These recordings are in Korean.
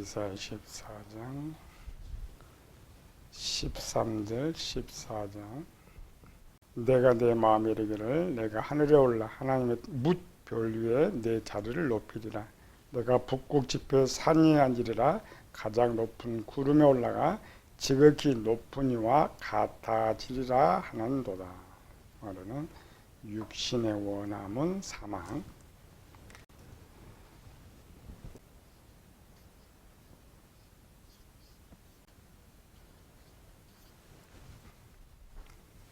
이사야 14장 13절 14장 내가 내 마음에 이르기를 내가 하늘에 올라 하나님의 뭇별 위에 내 자리를 높이리라. 내가 북극 지폐 산위에 앉으리라. 가장 높은 구름에 올라가 지극히 높은 이와 같아지리라 하는도다. 말하는 육신의 원함은 사망,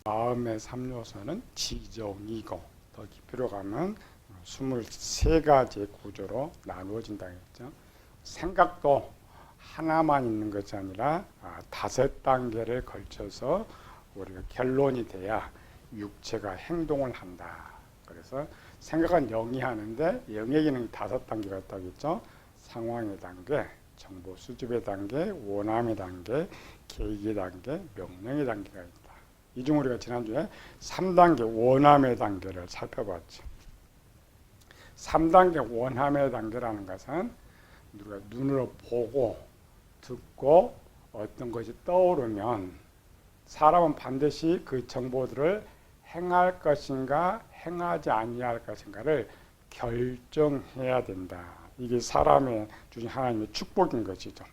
마음의 3요소는 지정이고 더 깊이로 가면 23가지의 구조로 나누어진다 했죠. 생각도 하나만 있는 것이 아니라 5단계를 걸쳐서 우리가 결론이 돼야 육체가 행동을 한다. 그래서 생각은 영이 하는데 영의 기능이 5단계가 있다고 했죠. 상황의 단계, 정보 수집의 단계, 원함의 단계, 계획의 단계, 명령의 단계가 있다. 이 중 우리가 지난주에 3단계 원함의 단계를 살펴봤죠. 3단계 원함의 단계라는 것은 우리가 눈으로 보고 듣고 어떤 것이 떠오르면 사람은 반드시 그 정보들을 행할 것인가 행하지 아니할 것인가를 결정해야 된다. 이게 사람의 중에 하나님의 축복인 것이죠.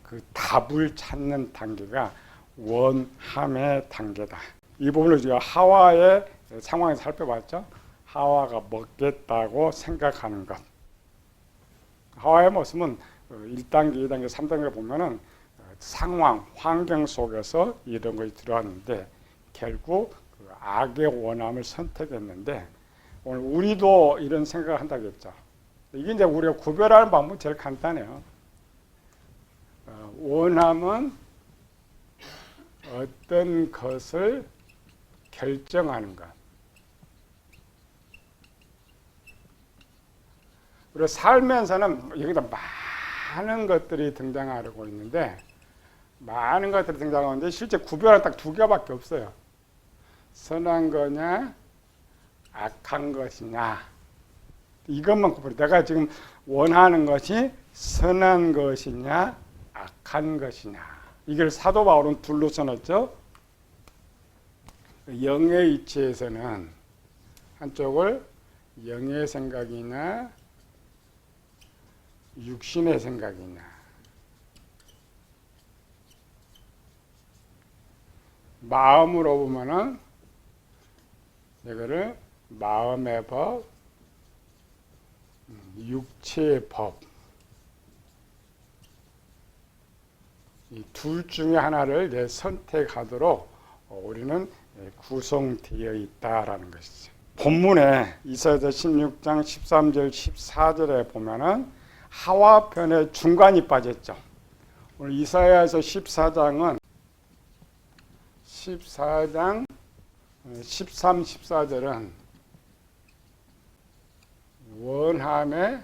그 답을 찾는 단계가 원함의 단계다. 이 부분을 우리가 하와의 상황에서 살펴봤죠. 하와가 먹겠다고 생각하는 것. 하와의 모습은 1단계, 2단계, 3단계를 보면은 상황, 환경 속에서 이런 것이 들어왔는데 결국 그 악의 원함을 선택했는데 오늘 우리도 이런 생각을 한다고 했죠. 이게 이제 우리가 구별하는 방법은 제일 간단해요. 원함은 어떤 것을 결정하는 것. 우리가 살면서는 여기다 많은 것들이 등장하고 있는데 많은 것들이 등장하는데 실제 구별은 딱 2개밖에 없어요. 선한 거냐 악한 것이냐 이것만 구별해. 내가 지금 원하는 것이 선한 것이냐 악한 것이냐. 이걸 사도 바울은 둘로 써놨죠. 영의 이치에서는 한쪽을 영의 생각이나 육신의 생각이나 마음으로 보면은 이거를 마음의 법, 육체의 법 이 둘 중에 하나를 선택하도록 우리는 구성되어 있다라는 것이죠. 본문에 이사야 16장 13절 14절에 보면은 하와 편의 중간이 빠졌죠. 오늘 이사야에서 14장 13, 14절은 원함의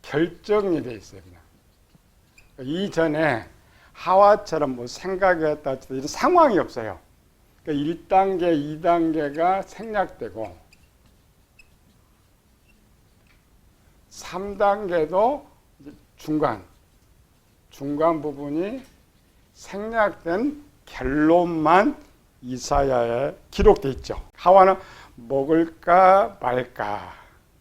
결정이 되어 있어요. 이전에 하와처럼 뭐 생각이 했다 이런 상황이 없어요. 그러니까 1단계, 2단계가 생략되고 3단계도 중간 부분이 생략된 결론만 이사야에 기록되어 있죠. 하와는 먹을까 말까,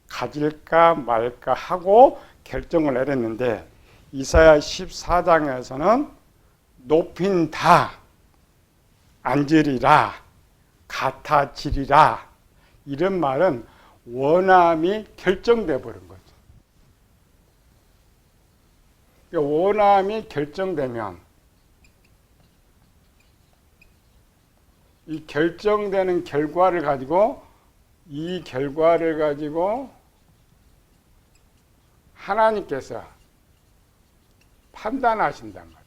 가질까 말까 하고 결정을 내렸는데 이사야 14장에서는 높인다, 앉으리라, 같아지리라 이런 말은 원함이 결정돼 버린 거죠. 그러니까 원함이 결정되면 이 결정되는 결과를 가지고 이 결과를 가지고 하나님께서 판단하신단 말이에요.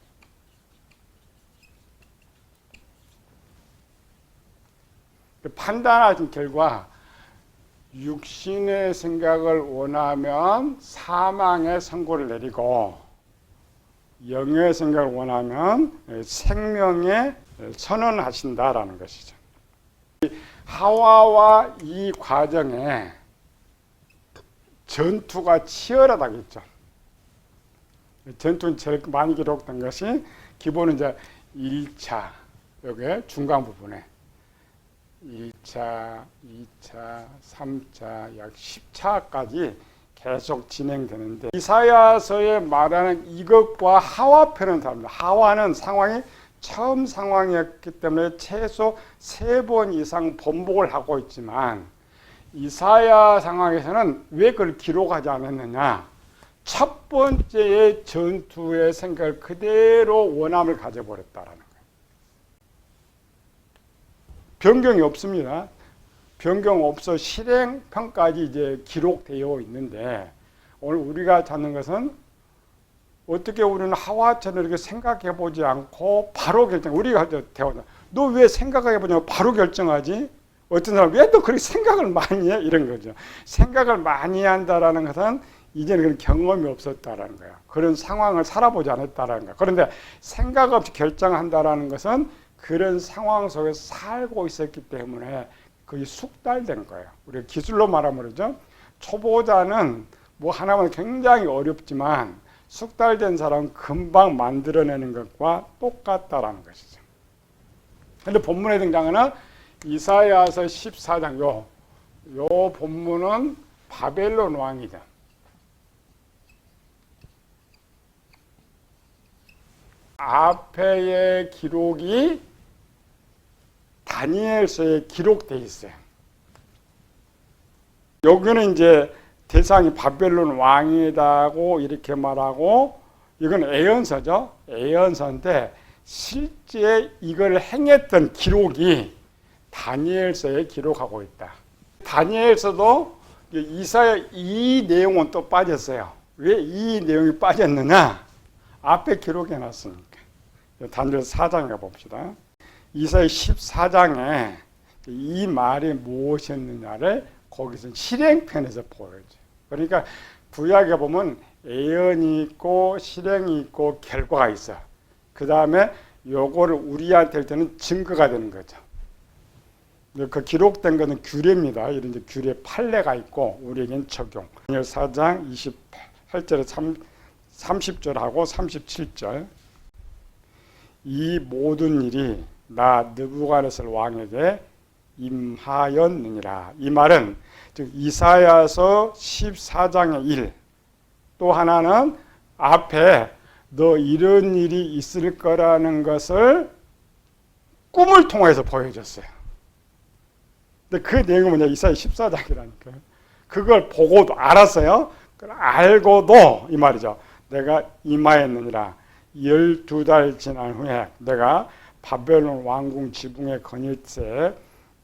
판단하신 결과 육신의 생각을 원하면 사망의 선고를 내리고 영의 생각을 원하면 생명에 선언하신다라는 것이죠. 하와와 이 과정에 전투가 치열하다고 했죠. 전투는 제일 많이 기록된 것이 기본은 이제 1차 여기 중간 부분에 1차, 2차, 3차, 약 10차까지 계속 진행되는데 이사야서에 말하는 이것과 하와편은 다릅니다. 하와는 상황이 처음 상황이었기 때문에 최소 3번 이상 번복을 하고 있지만 이사야 상황에서는 왜 그걸 기록하지 않았느냐? 첫 번째의 전투의 생각을 그대로 원함을 가져버렸다라는 거예요. 변경이 없습니다. 변경 없어 실행편까지 이제 기록되어 있는데 오늘 우리가 찾는 것은 어떻게 우리는 하와처럼 이렇게 생각해 보지 않고 바로 결정. 우리가 대화다. 너 왜 생각해 보냐고 바로 결정하지? 어떤 사람 왜 너 그렇게 생각을 많이 해? 이런 거죠. 생각을 많이 한다라는 것은 이제는 그런 경험이 없었다라는 거야. 그런 상황을 살아보지 않았다라는 거야. 그런데 생각 없이 결정한다라는 것은 그런 상황 속에서 살고 있었기 때문에 그게 숙달된 거예요. 우리가 기술로 말하면 그러죠. 초보자는 뭐 하나만 굉장히 어렵지만 숙달된 사람은 금방 만들어내는 것과 똑같다라는 것이죠. 그런데 본문에 등장하는 이사야서 14장 요 본문은 바벨론 왕이다. 앞에의 기록이 다니엘서에 기록되어 있어요. 여기는 이제 대상이 바벨론 왕이다고 이렇게 말하고 이건 예언서죠. 예언서인데 실제 이걸 행했던 기록이 다니엘서에 기록하고 있다. 다니엘서도 이사야 이 내용은 또 빠졌어요. 왜 이 내용이 빠졌느냐? 앞에 기록해 놨으니까. 다니엘 4장에 봅시다. 이사야 14장에 이 말이 무엇이었느냐를 거기서 실행편에서 보여줘요. 그러니까 구약에 보면 예언이 있고 실행이 있고 결과가 있어. 그 다음에 요거를 우리한테 할 때는 증거가 되는 거죠. 그 기록된 것은 규례입니다. 이런 이제 규례 판례가 있고 우리에겐 적용. 다니엘 4장 28절에 30절하고 37절. 이 모든 일이 나 느부갓네살 왕에게 임하였느니라. 이 말은 즉 이사야서 14장의 일, 또 하나는 앞에 너 이런 일이 있을 거라는 것을 꿈을 통해서 보여줬어요. 근데 그 내용은 뭐냐? 이사야 14장이라니까요. 그걸 보고도 알았어요. 알고도 이 말이죠. 내가 임하였느니라. 12달 지난 후에 내가 바벨론 왕궁 지붕에 거닐 때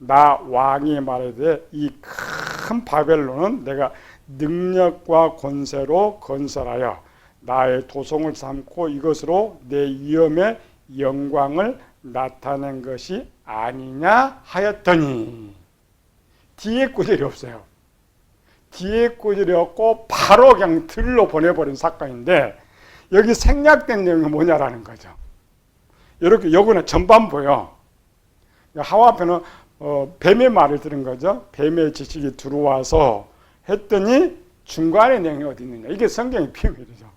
나 왕이 말하되 이 큰 바벨론은 내가 능력과 권세로 건설하여 나의 도성을 삼고 이것으로 내 위엄의 영광을 나타낸 것이 아니냐 하였더니 뒤에 구절이 없어요. 뒤에 구절이 없고 바로 그냥 들로 보내버린 사건인데 여기 생략된 내용이 뭐냐라는 거죠. 이렇게 여기는 전반부요. 하와편은 뱀의 말을 들은 거죠. 뱀의 지식이 들어와서 했더니 중간의 내용이 어디 있느냐. 이게 성경의 비밀이죠.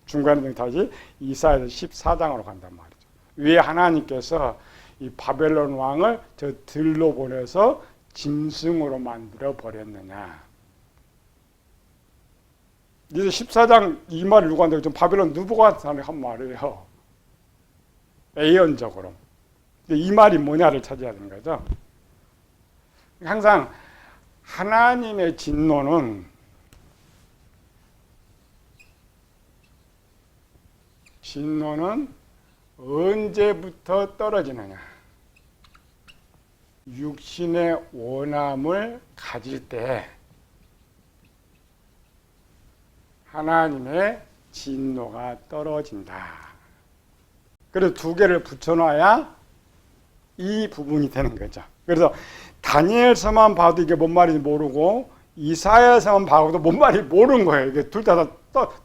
중간의 내용이 다시 이사야서 14장으로 간단 말이죠. 왜 하나님께서 이 바벨론 왕을 저 들로 보내서 짐승으로 만들어 버렸느냐. 이제 14장 이 말을 누가 한다고 바벨론 느부갓네살이 한 말이에요. 예언적으로. 이 말이 뭐냐를 찾아야 되는 거죠. 항상 하나님의 진노는 언제부터 떨어지느냐. 육신의 원함을 가질 때 하나님의 진노가 떨어진다. 그래서 두 개를 붙여놔야 이 부분이 되는 거죠. 그래서 다니엘서만 봐도 이게 뭔 말인지 모르고 이사야서만 봐도 뭔 말인지 모르는 거예요. 이게 둘 다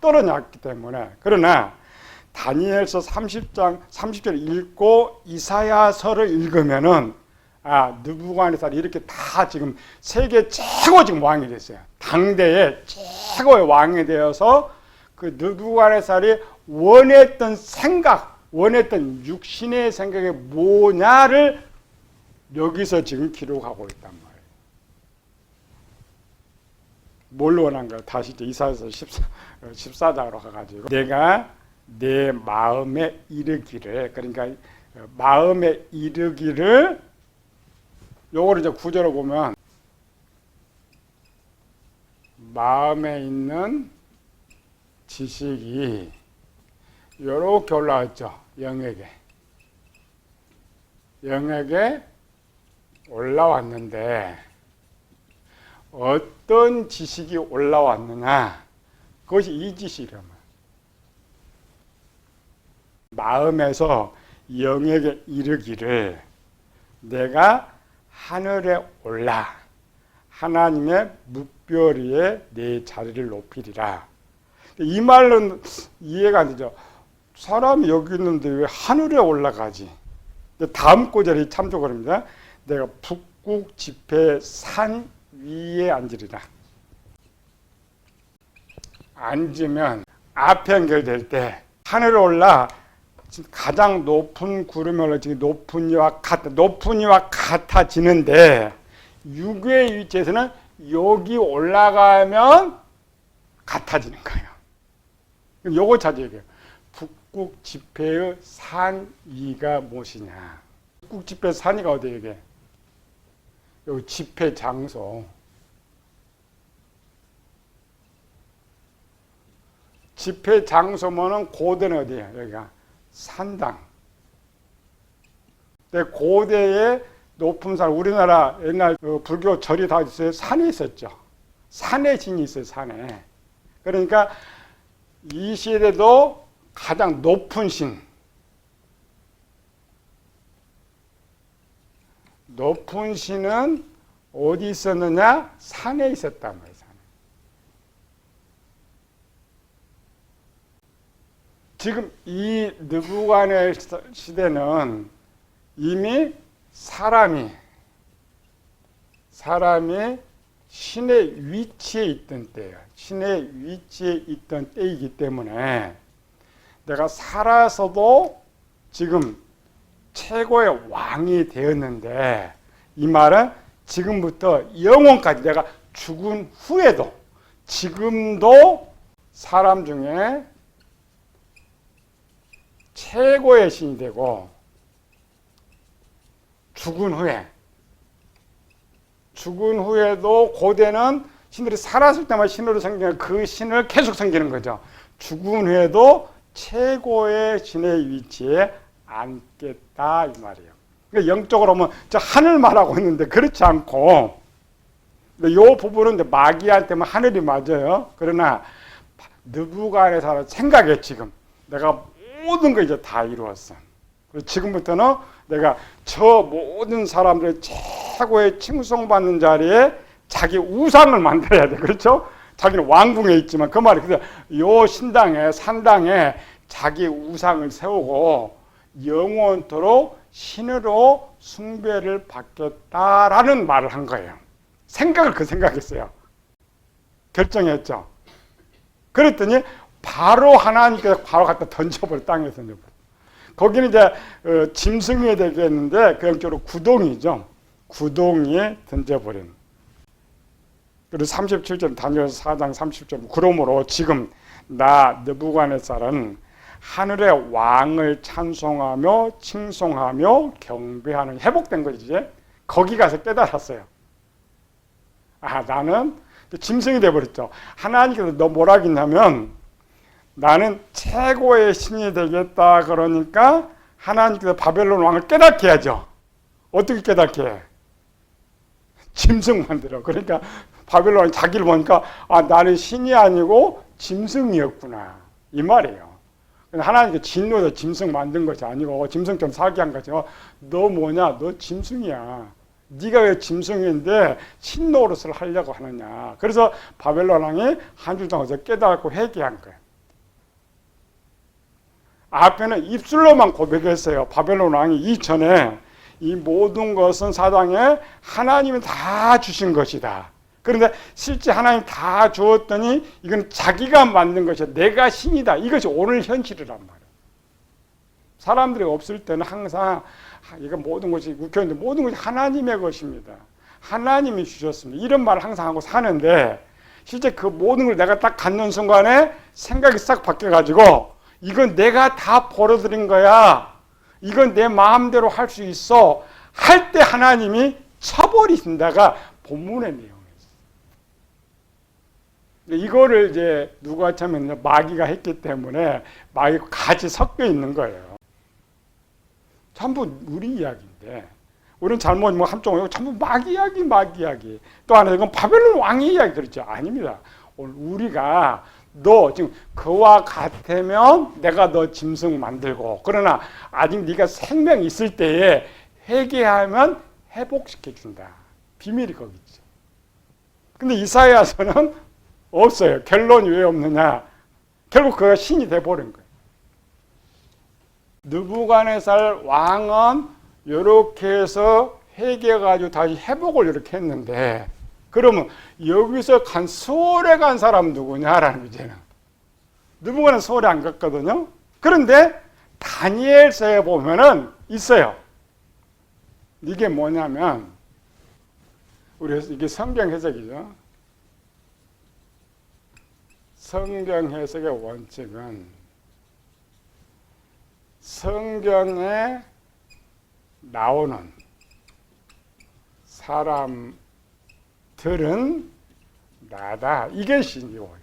떨어졌기 때문에. 그러나 다니엘서 30장 30절 읽고 이사야서를 읽으면은 느부갓네살이 이렇게 다 지금 세계 최고 지금 왕이 됐어요. 당대의 최고의 왕이 되어서 그 느부갓네살이 원했던 생각, 원했던 육신의 생각이 뭐냐를 여기서 지금 기록하고 있단 말이에요. 뭘 원한가? 다시 이사야서 14장으로 가가지고 내가 내 마음에 이르기를, 그러니까 마음에 이르기를, 요거를 이제 구절을 보면 마음에 있는 지식이 요렇게 올라왔죠. 영에게 올라왔는데 어떤 지식이 올라왔느냐? 그것이 이 지식이란 말이에요. 마음에서 영에게 이르기를 내가 하늘에 올라 하나님의 묵별 위에 내 자리를 높이리라. 이 말은 이해가 안 되죠. 사람이 여기 있는데 왜 하늘에 올라가지? 다음 구절이 참 좋거든요. 내가 북극 지폐 산 위에 앉으리라. 앉으면 앞에 연결될 때 하늘에 올라 가장 높은 구름이 올라지기 높은 이와 같아지는데 육의 위치에서는 여기 올라가면 같아지는 거예요. 요거 자주 얘기해요. 북극 지폐의 산 위가 무엇이냐? 북극 지폐 산 위가 어디에 얘기해? 여기 집회 장소. 집회 장소면은 고대는 어디야? 여기가 산당. 근데 고대의 높은 산, 우리나라 옛날 불교 절이 다 있어요. 산에 있었죠. 산에 신이 있어요. 산에. 그러니까 이 시대도 가장 높은 신, 높은 신은 어디 있었느냐? 산에 있었단 말이에요. 산에. 지금 이 느부갓네 시대는 이미 사람이 신의 위치에 있던 때예요. 신의 위치에 있던 때이기 때문에 내가 살아서도 지금 최고의 왕이 되었는데, 이 말은 지금부터 영원까지 내가 죽은 후에도 지금도 사람 중에 최고의 신이 되고, 죽은 후에도 고대는 신들이 살았을 때만 신으로 섬기는 그 신을 계속 섬기는 거죠. 죽은 후에도 최고의 신의 위치에 앉겠다 이 말이에요. 그러니까 영적으로 보면 저 하늘 말하고 있는데 그렇지 않고, 이 부분은 마귀한테만 하늘이 맞아요. 그러나 느부갓네살 생각에 지금 내가 모든 걸 이제 다 이루었어. 그래서 지금부터는 내가 저 모든 사람들의 최고의 칭송받는 자리에 자기 우상을 만들어야 돼. 그렇죠? 자기는 왕궁에 있지만 그 말이, 그래서 요 신당에, 산당에 자기 우상을 세우고 영원토록 신으로 숭배를 받겠다라는 말을 한 거예요. 생각을 그 생각했어요. 결정했죠. 그랬더니 바로 하나님께서 바로 갖다 던져버려, 땅에 던져버려. 거기는 이제 짐승이 되겠는데 그 영적으로 구덩이죠. 구덩이에 던져버린. 그리고 37절 다니엘 4장 30절 그러므로 지금 나 느부갓네살은 하늘의 왕을 찬송하며 칭송하며 경배하는, 회복된 거지. 이제 거기 가서 깨달았어요. 아, 나는 짐승이 돼버렸죠. 하나님께서 너 뭐라 했냐면 나는 최고의 신이 되겠다. 그러니까 하나님께서 바벨론 왕을 깨닫게 하죠. 어떻게 깨닫게 해? 짐승 만들어. 그러니까 바벨론 왕이 자기를 보니까 아, 나는 신이 아니고 짐승이었구나 이 말이에요. 하나님께서 진노해서 짐승 만든 것이 아니고 짐승처럼 살게 한 거죠. 너 뭐냐? 너 짐승이야. 네가 왜 짐승인데 신노릇을 하려고 하느냐. 그래서 바벨론 왕이 한 주 동안 깨닫고 회개한 거예요. 앞에는 입술로만 고백했어요. 바벨론 왕이 이전에 이 모든 것은 사당에 하나님이 다 주신 것이다. 그런데 실제 하나님 다 주었더니 이건 자기가 만든 것이야. 내가 신이다. 이것이 오늘 현실이란 말이에요. 사람들이 없을 때는 항상 이거 모든 것이 웃겼는데 모든 것이 하나님의 것입니다. 하나님이 주셨습니다. 이런 말을 항상 하고 사는데 실제 그 모든 걸 내가 딱 갖는 순간에 생각이 싹 바뀌어가지고 이건 내가 다 벌어들인 거야. 이건 내 마음대로 할 수 있어. 할 때 하나님이 쳐버리신다가 본문의 내용이에요. 이거를 이제 누가 참면 마귀가 했기 때문에 마귀가 같이 섞여 있는 거예요. 전부 우리 이야기인데 우리는 잘못 한쪽 전부 마귀 이야기. 또 하나 이건 바벨론 왕의 이야기 그렇죠? 아닙니다. 오늘 우리가 너 지금 그와 같으면 내가 너 짐승 만들고 그러나 아직 네가 생명 있을 때에 회개하면 회복시켜 준다. 비밀이 거기 있죠. 근데 이사야서는 없어요. 결론이 왜 없느냐? 결국 그가 신이 돼 버린 거예요. 느부갓네살 왕은 이렇게 해서 회개해가지고 다시 회복을 이렇게 했는데 그러면 여기서 간 수월에 간 사람 누구냐라는 문제는 느부갓네살 수월에 안 갔거든요. 그런데 다니엘서에 보면은 있어요. 이게 뭐냐면 우리 이게 성경 해석이죠. 성경 해석의 원칙은 성경에 나오는 사람들은 나다. 이게 신이고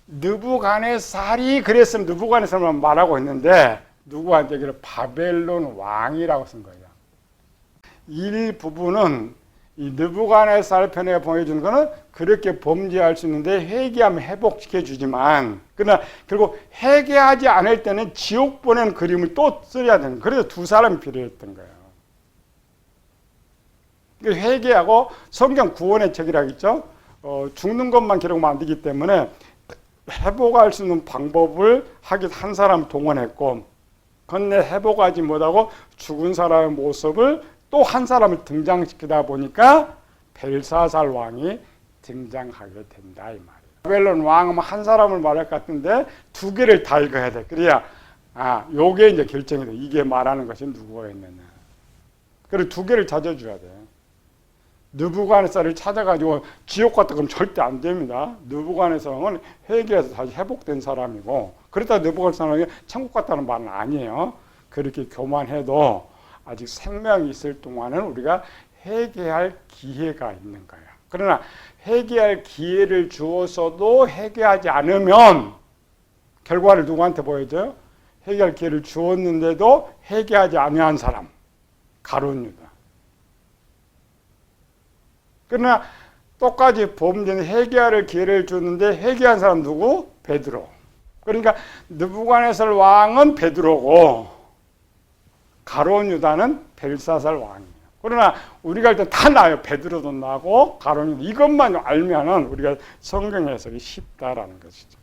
느부갓네살이 그랬으면 느부갓네살만 말하고 있는데 누구한테 그래 바벨론 왕이라고 쓴 거예요. 일부분은 이 느부갓네살 편에 보여주는 거는 그렇게 범죄할 수 있는데 회개하면 회복시켜 주지만 그러나 결국 회개하지 않을 때는 지옥 보낸 그림을 또 써야 되는 그래서 두 사람이 필요했던 거예요. 회개하고 성경 구원의 책이라고 있죠. 죽는 것만 기록하면 안 되기 때문에 회복할 수 있는 방법을 하기 한 사람 동원했고 건네 회복하지 못하고 죽은 사람의 모습을 또 한 사람을 등장시키다 보니까 벨사살 왕이 등장하게 된다 이 말이에요. 바벨론 왕은 한 사람을 말할 것 같은데 두 개를 다 읽어야 돼. 그래야 요게 이제 결정이 돼. 이게 말하는 것이 누구였느냐. 그리고 두 개를 찾아줘야 돼. 느부갓네살을 찾아가지고 지옥 갔다 그러면 절대 안 됩니다. 느부갓네살은 회개해서 다시 회복된 사람이고 그렇다고 느부갓네살이 천국 갔다는 말은 아니에요. 그렇게 교만해도 아직 생명이 있을 동안은 우리가 회개할 기회가 있는 거예요. 그러나 회개할 기회를 주어서도 회개하지 않으면 결과를 누구한테 보여줘요? 회개할 기회를 주었는데도 회개하지 아니한 사람, 가룟 유다. 그러나 똑같이 범죄는 회개할 기회를 줬는데 회개한 사람 누구? 베드로. 그러니까 느부갓네살 왕은 베드로고 가룟 유다는 벨사살 왕이에요. 그러나 우리가 할 때 다 나요. 베드로도 나고 가룟 유다. 이것만 알면은 우리가 성경 해석이 쉽다라는 것이죠.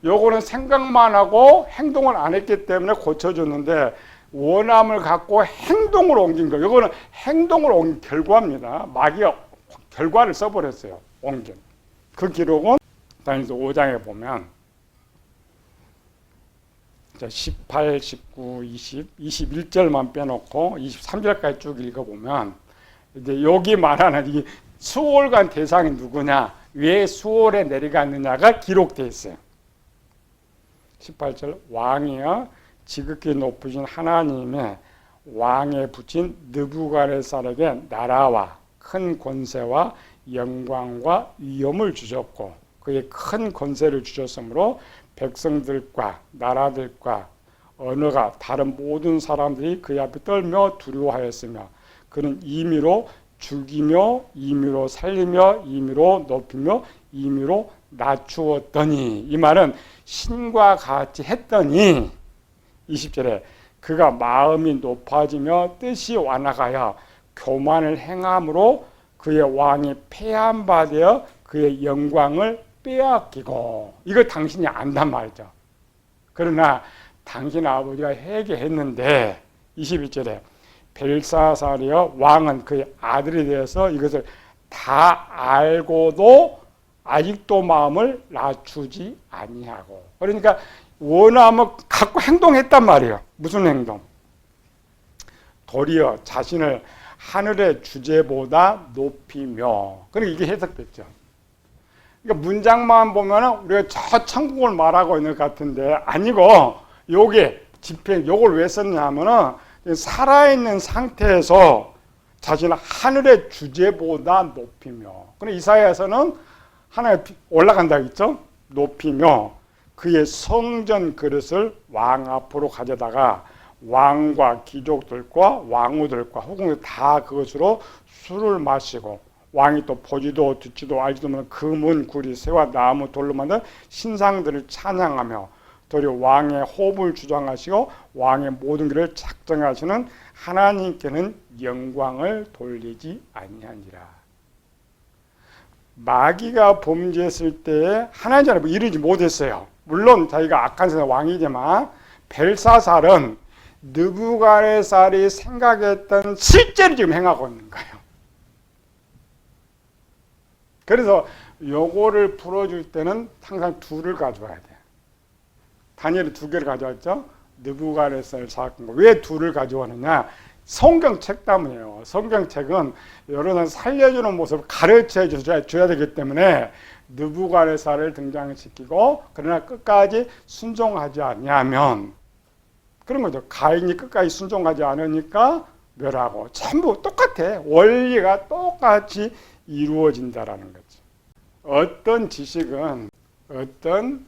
요거는 생각만 하고 행동을 안 했기 때문에 고쳐줬는데 원함을 갖고 행동으로 옮긴 거. 요거는 행동으로 옮긴 결과입니다. 마귀가 결과를 써버렸어요. 옮긴. 그 기록은 다니엘서 5장에 보면 18, 19, 20, 21절만 빼놓고 23절까지 쭉 읽어보면 이제 여기 말하는 이 수월간 대상이 누구냐, 왜 수월에 내려갔느냐가 기록되어 있어요. 18절 왕이여 지극히 높으신 하나님의 왕에 붙인 느부갓네살에게 나라와 큰 권세와 영광과 위엄을 주셨고 그의 큰 권세를 주셨으므로 백성들과 나라들과 언어가 다른 모든 사람들이 그의 앞에 떨며 두려워하였으며 그는 임의로 죽이며 임의로 살리며 임의로 높이며 임의로 낮추었더니 이 말은 신과 같이 했더니 20절에 그가 마음이 높아지며 뜻이 완악하여 교만을 행함으로 그의 왕이 패한 바 되어 그의 영광을 빼앗기고 이거 당신이 안단 말이죠. 그러나 당신 아버지가 회개했는데 21절에 벨사살이여 왕은 그의 아들이 되어서 이것을 다 알고도 아직도 마음을 낮추지 아니하고. 그러니까 원함을 갖고 행동했단 말이에요. 무슨 행동? 도리어 자신을 하늘의 주제보다 높이며. 그러니까 이게 해석됐죠. 그러니까 문장만 보면 우리가 저 천국을 말하고 있는 것 같은데 아니고, 요게 집행, 요걸 왜 썼냐면은 살아있는 상태에서 자신을 하늘의 주제보다 높이며. 그럼 이사야에서는 하나에 올라간다 했죠. 높이며 그의 성전 그릇을 왕 앞으로 가져다가 왕과 귀족들과 왕후들과 혹은 다 그것으로 술을 마시고, 왕이 또 보지도 듣지도 알지도 못하는 금은 구리 새와 나무 돌로 만든 신상들을 찬양하며 도리어 왕의 호흡을 주장하시고 왕의 모든 길을 작정하시는 하나님께는 영광을 돌리지 아니하니라. 마귀가 범죄했을 때 하나님 앞에 이르지 못했어요. 물론 자기가 악한 세상 왕이지만 벨사살은 느부갓네살이 생각했던 실제로 지금 행하고 있는 거예요. 그래서 요거를 풀어줄 때는 항상 둘을 가져와야 돼. 다니엘이 2개를 가져왔죠. 느부갓네살 사건. 왜 둘을 가져왔느냐? 성경책 때문이에요. 성경책은 여러 사람 살려주는 모습을 가르쳐 줘야 되기 때문에 느부갓네살을 등장시키고, 그러나 끝까지 순종하지 않으면 그런 거죠. 가인이 끝까지 순종하지 않으니까 멸하고. 전부 똑같아. 원리가 똑같이 이루어진다라는 거죠. 어떤 지식은, 어떤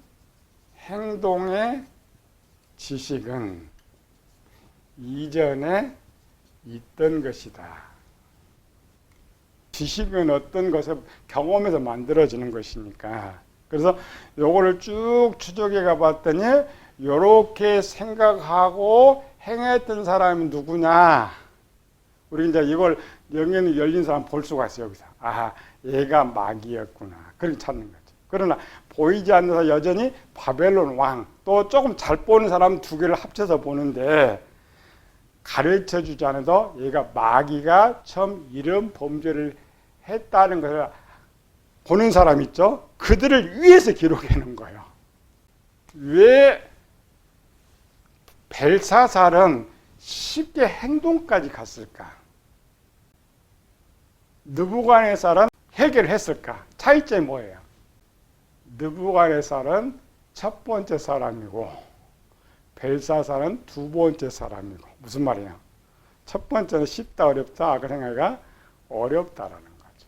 행동의 지식은 이전에 있던 것이다. 지식은 어떤 것을 경험에서 만들어지는 것이니까. 그래서 요거를 쭉 추적해 가봤더니 요렇게 생각하고 행했던 사람이 누구냐. 우리 이제 이걸 영역이 열린 사람 볼 수가 있어요. 여기서. 아, 얘가 마귀였구나. 그렇게 찾는 거죠. 그러나 보이지 않는 여전히 바벨론 왕, 또 조금 잘 보는 사람 2개를 합쳐서 보는데 가르쳐 주지 않아도 얘가 마귀가 처음 이런 범죄를 했다는 것을 보는 사람 있죠? 그들을 위해서 기록해 놓은 거예요. 왜 벨사살은 쉽게 행동까지 갔을까? 느부갓네살은 해결했을까? 차이점이 뭐예요? 느부갓네살은 첫 번째 사람이고 벨사살은 2번째 사람이고. 무슨 말이냐? 첫 번째는 쉽다 어렵다 그 생각이 어렵다라는 거죠.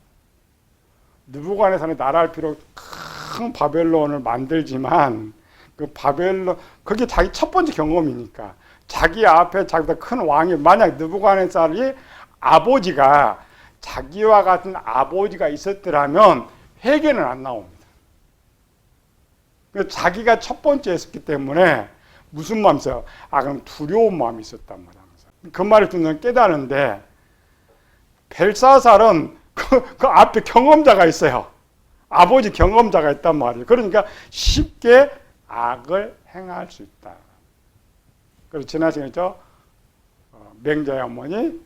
느부갓네살은 나라를 비록 큰 바벨론을 만들지만 그 바벨론, 그게 자기 첫 번째 경험이니까 자기 앞에 자기보다 큰 왕이, 만약 느부갓네살이 아버지가 자기와 같은 아버지가 있었더라면 회개는 안 나옵니다. 자기가 첫 번째 했었기 때문에 무슨 마음이 있어요? 아, 그럼 두려운 마음이 있었단 말이야. 그 말을 듣는 깨달은데 벨사살은 그 앞에 경험자가 있어요. 아버지 경험자가 있단 말이에요. 그러니까 쉽게 악을 행할 수 있다. 그래서 지난 시간에 있죠. 맹자의 어머니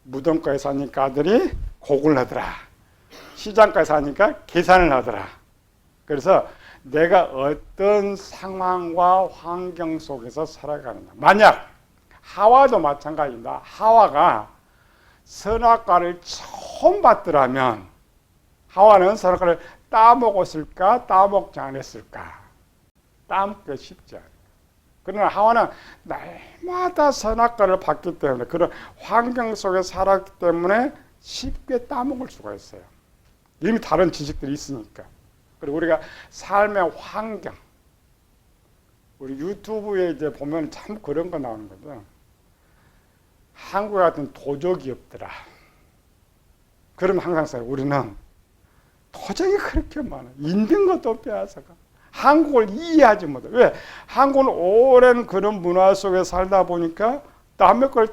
무덤가에 사니까 아들이 곡을 하더라. 시장가에 사니까 계산을 하더라. 그래서 내가 어떤 상황과 환경 속에서 살아가느냐. 만약 하와도 마찬가지입니다. 하와가 선악과를 처음 봤더라면 하와는 선악과를 따먹었을까, 따먹지 않았을까? 따먹기 쉽지 않아요. 그러나 하와는 날마다 선악과를 봤기 때문에, 그런 환경 속에 살았기 때문에 쉽게 따먹을 수가 있어요. 이미 다른 지식들이 있으니까. 그리고 우리가 삶의 환경, 우리 유튜브에 이제 보면 참 그런 거 나오는 거죠. 한국 같은 도적이었더라. 그러면 항상 써요. 우리는 도적이 그렇게 많아. 있는 것도 빼앗아가. 한국을 이해하지 못해. 왜? 한국은 오랜 그런 문화 속에 살다 보니까 남의 걸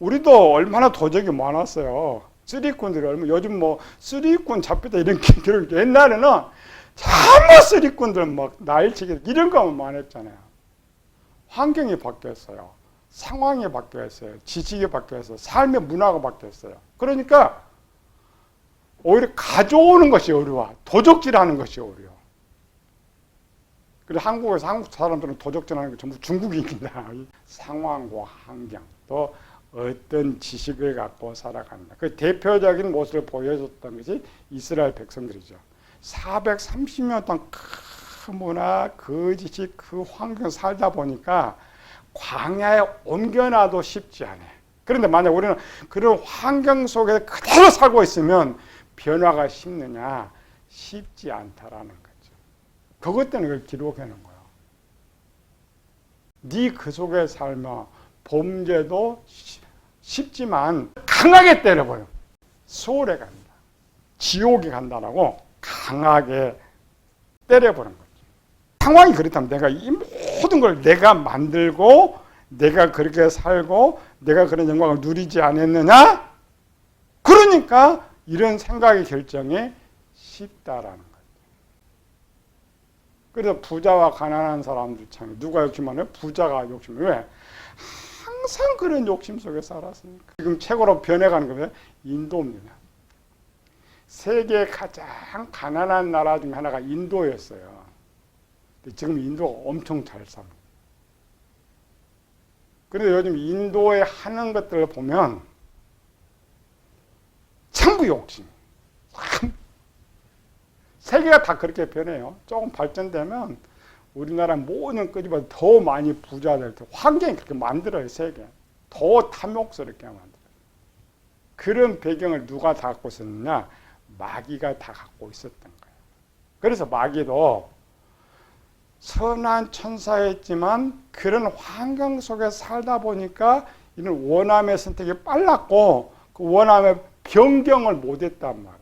우리도 얼마나 도적이 많았어요. 쓰리꾼들이 얼마, 요즘 뭐 쓰리꾼 잡혔다 이런 기록, 옛날에는 참뭐 쓰리꾼들 막 나일치기 이런 거만 많았잖아요. 환경이 바뀌었어요. 상황이 바뀌었어요. 지식이 바뀌었어요. 삶의 문화가 바뀌었어요. 그러니까 오히려 가져오는 것이 어려워. 도적질하는 것이 어려워. 그래서 한국에서 한국 사람들은 도적질하는 게 전부 중국인입니다. 상황과 환경, 또 어떤 지식을 갖고 살아간다. 그 대표적인 모습을 보여줬던 것이 이스라엘 백성들이죠. 430년 동안 그 문화, 그 지식, 그 환경 살다 보니까 광야에 옮겨놔도 쉽지 않아요. 그런데 만약 우리는 그런 환경 속에 그대로 살고 있으면 변화가 쉽느냐? 쉽지 않다라는 거죠. 그것 때문에 그걸 기록해 놓은 거예요. 네 그 속에 살며 범죄도 쉽지만 강하게 때려버려. 소홀해 간다. 지옥에 간다라고 강하게 때려버린 거죠. 상황이 그렇다면 내가 이 모든 걸 내가 만들고 내가 그렇게 살고 내가 그런 영광을 누리지 않았느냐? 그러니까 이런 생각의 결정이 쉽다라는 거죠. 그래서 부자와 가난한 사람들 참 누가 욕심하냐? 부자가 욕심을 왜? 항상 그런 욕심 속에 살았으니까. 지금 최고로 변해가는 겁니다. 인도입니다. 세계 가장 가난한 나라 중에 하나가 인도였어요. 근데 지금 인도가 엄청 잘 삽니다. 그런데 요즘 인도에 하는 것들을 보면 전부 욕심. 세계가 다 그렇게 변해요. 조금 발전되면 우리나라 모든 끄집어서 더 많이 부자 될 때 환경이 그렇게 만들어요. 세계. 더 탐욕스럽게 만들어요. 그런 배경을 누가 다 갖고 있었느냐? 마귀가 다 갖고 있었던 거예요. 그래서 마귀도 선한 천사였지만 그런 환경 속에 살다 보니까 이런 원함의 선택이 빨랐고 그 원함의 변경을 못했단 말이죠.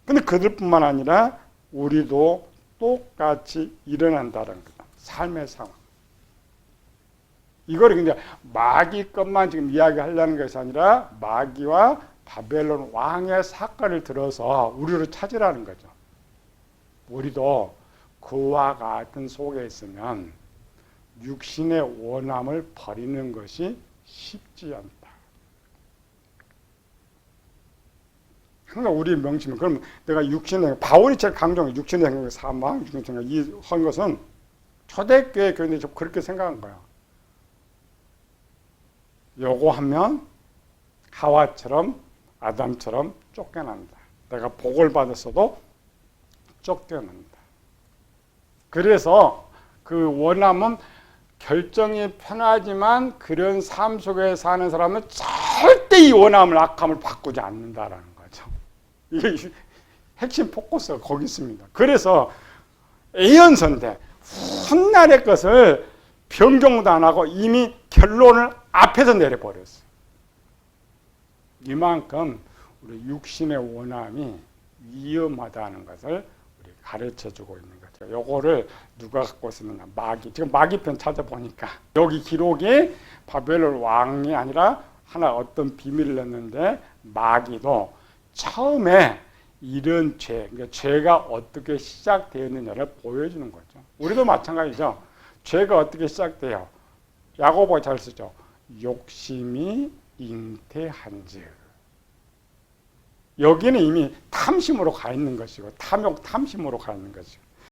근데 그들뿐만 아니라 우리도 똑같이 일어난다는 거다. 삶의 상황. 이거를 그냥 마귀 것만 지금 이야기하려는 것이 아니라 마귀와 바벨론 왕의 사건을 들어서 우리를 찾으라는 거죠. 우리도 그와 같은 속에 있으면 육신의 원함을 버리는 것이 쉽지 않다. 항상 우리 명심은 그럼 내가 육신의 바울이 제일 강조한 육신의 생각, 사망, 육신의 생각 이 한 것은 초대교회 교인들이 좀 그렇게 생각한 거야. 요거 하면 하와처럼 아담처럼 쫓겨난다. 내가 복을 받았어도 쫓겨난다. 그래서 그 원함은 결정이 편하지만 그런 삶 속에 사는 사람은 절대 이 원함을 악함을 바꾸지 않는다라는 거죠. 이게 핵심 포커스가 거기 있습니다. 그래서 예언서인데 훗날의 것을 변경도 안 하고 이미 결론을 앞에서 내려버렸어요. 이만큼 우리 육신의 원함이 위험하다는 것을 우리 가르쳐주고 있는 거죠. 요거를 누가 갖고 있었느냐? 마귀. 지금 마귀편 찾아보니까 여기 기록이 바벨론 왕이 아니라 하나 어떤 비밀을 넣는데 마귀도 처음에 이런 죄, 그러니까 죄가 어떻게 시작되었느냐를 보여주는 거죠. 우리도 마찬가지죠. 죄가 어떻게 시작돼요? 야고보가 잘 쓰죠. 욕심이 잉태한즉. 여기는 이미 탐심으로 가 있는 것이고 탐욕, 탐심으로 가 있는 것이고